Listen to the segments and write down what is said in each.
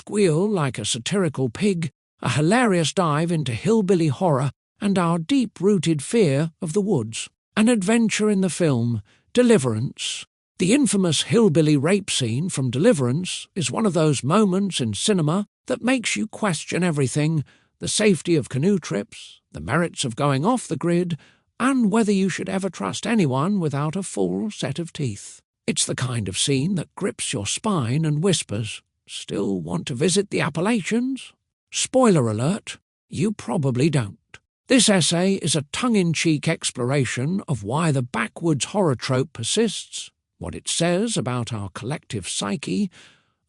Squeal like a satirical pig, a hilarious dive into hillbilly horror and our deep-rooted fear of the woods. An adventure in the film, Deliverance. The infamous hillbilly rape scene from Deliverance is one of those moments in cinema that makes you question everything: the safety of canoe trips, the merits of going off the grid, and whether you should ever trust anyone without a full set of teeth. It's the kind of scene that grips your spine and whispers, "Still want to visit the Appalachians?" Spoiler alert, you probably don't. This essay is a tongue-in-cheek exploration of why the backwoods horror trope persists, what it says about our collective psyche,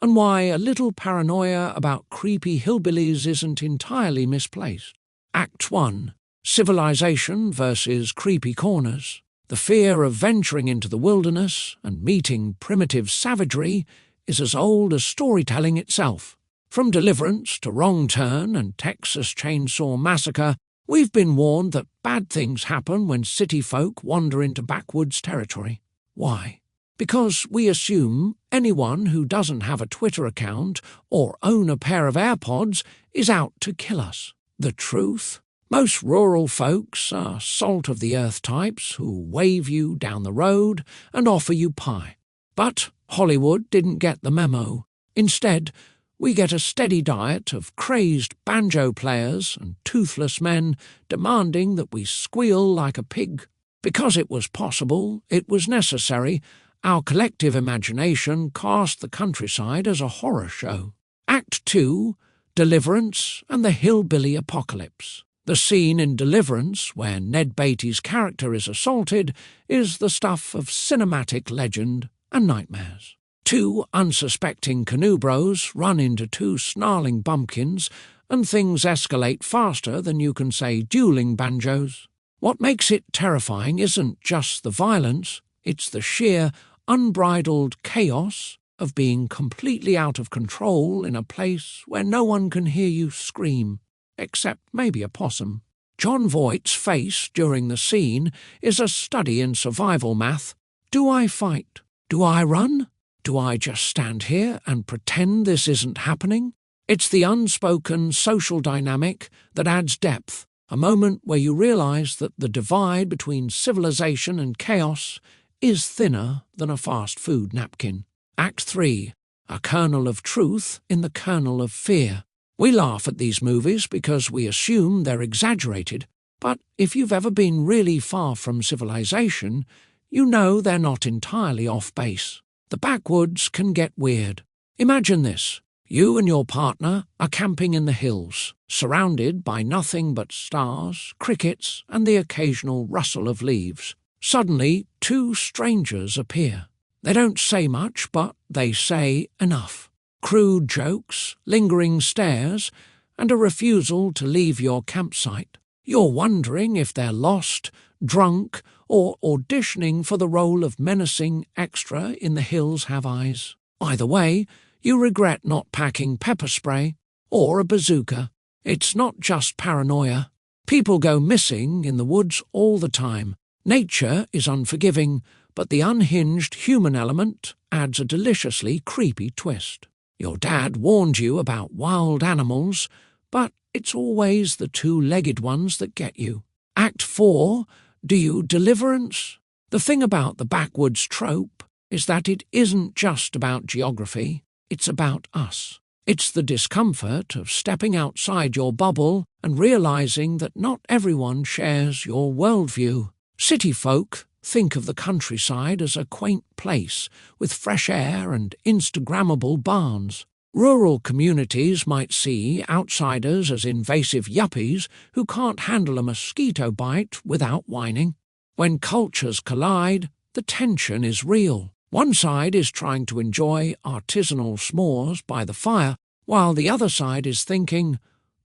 and why a little paranoia about creepy hillbillies isn't entirely misplaced. Act 1. Civilization versus creepy corners. The fear of venturing into the wilderness and meeting primitive savagery is as old as storytelling itself. From Deliverance to Wrong Turn and Texas Chainsaw Massacre, we've been warned that bad things happen when city folk wander into backwoods territory. Why? Because we assume anyone who doesn't have a Twitter account or own a pair of AirPods is out to kill us. The truth? Most rural folks are salt-of-the-earth types who wave you down the road and offer you pie. But Hollywood didn't get the memo. Instead, we get a steady diet of crazed banjo players and toothless men demanding that we squeal like a pig. Because it was possible, it was necessary, our collective imagination cast the countryside as a horror show. Act 2, Deliverance and the Hillbilly Apocalypse. The scene in Deliverance, where Ned Beatty's character is assaulted, is the stuff of cinematic legend and nightmares. Two unsuspecting canoe bros run into two snarling bumpkins, and things escalate faster than you can say dueling banjos. What makes it terrifying isn't just the violence, it's the sheer, unbridled chaos of being completely out of control in a place where no one can hear you scream, except maybe a possum. John Voight's face during the scene is a study in survival math. Do I fight? Do I run? Do I just stand here and pretend this isn't happening? It's the unspoken social dynamic that adds depth, a moment where you realize that the divide between civilization and chaos is thinner than a fast food napkin. Act 3. A kernel of truth in the kernel of fear. We laugh at these movies because we assume they're exaggerated, but if you've ever been really far from civilization, you know they're not entirely off base. The backwoods can get weird. Imagine this. You and your partner are camping in the hills, surrounded by nothing but stars, crickets, and the occasional rustle of leaves. Suddenly, two strangers appear. They don't say much, but they say enough. Crude jokes, lingering stares, and a refusal to leave your campsite. You're wondering if they're lost, drunk, or auditioning for the role of menacing extra in The Hills Have Eyes. Either way, you regret not packing pepper spray or a bazooka. It's not just paranoia. People go missing in the woods all the time. Nature is unforgiving, but the unhinged human element adds a deliciously creepy twist. Your dad warned you about wild animals, but it's always the two-legged ones that get you. Act 4, do you Deliverance? The thing about the backwoods trope is that it isn't just about geography, it's about us. It's the discomfort of stepping outside your bubble and realizing that not everyone shares your worldview. City folk think of the countryside as a quaint place with fresh air and Instagrammable barns. Rural communities might see outsiders as invasive yuppies who can't handle a mosquito bite without whining. When cultures collide, the tension is real. One side is trying to enjoy artisanal s'mores by the fire, while the other side is thinking,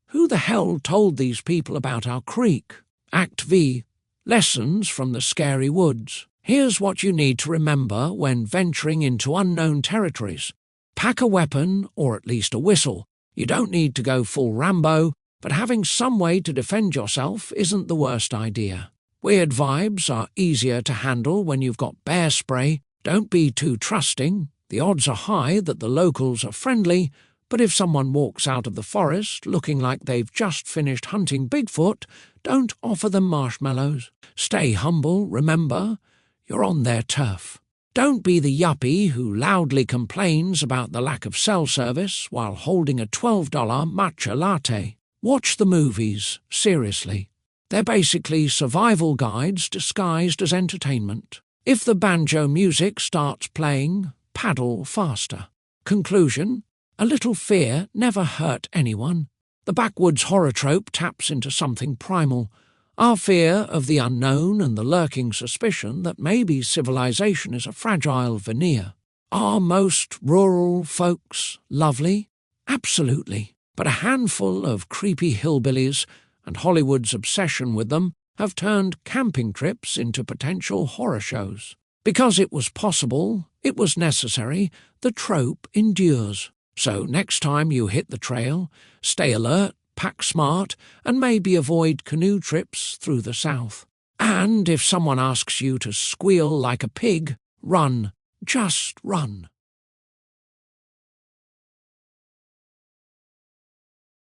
who the hell told these people about our creek? Act V. Lessons from the Scary Woods. Here's what you need to remember when venturing into unknown territories. Pack a weapon, or at least a whistle. You don't need to go full Rambo, but having some way to defend yourself isn't the worst idea. Weird vibes are easier to handle when you've got bear spray. Don't be too trusting. The odds are high that the locals are friendly, But if someone walks out of the forest looking like they've just finished hunting Bigfoot, don't offer them marshmallows. Stay humble, remember, you're on their turf. Don't be the yuppie who loudly complains about the lack of cell service while holding a $12 matcha latte. Watch the movies, seriously. They're basically survival guides disguised as entertainment. If the banjo music starts playing, paddle faster. Conclusion: a little fear never hurt anyone. The backwoods horror trope taps into something primal. Our fear of the unknown and the lurking suspicion that maybe civilization is a fragile veneer. Are most rural folks lovely? Absolutely. But a handful of creepy hillbillies and Hollywood's obsession with them have turned camping trips into potential horror shows. Because it was possible, it was necessary, the trope endures. So next time you hit the trail, stay alert, pack smart, and maybe avoid canoe trips through the South. And if someone asks you to squeal like a pig, run. Just run.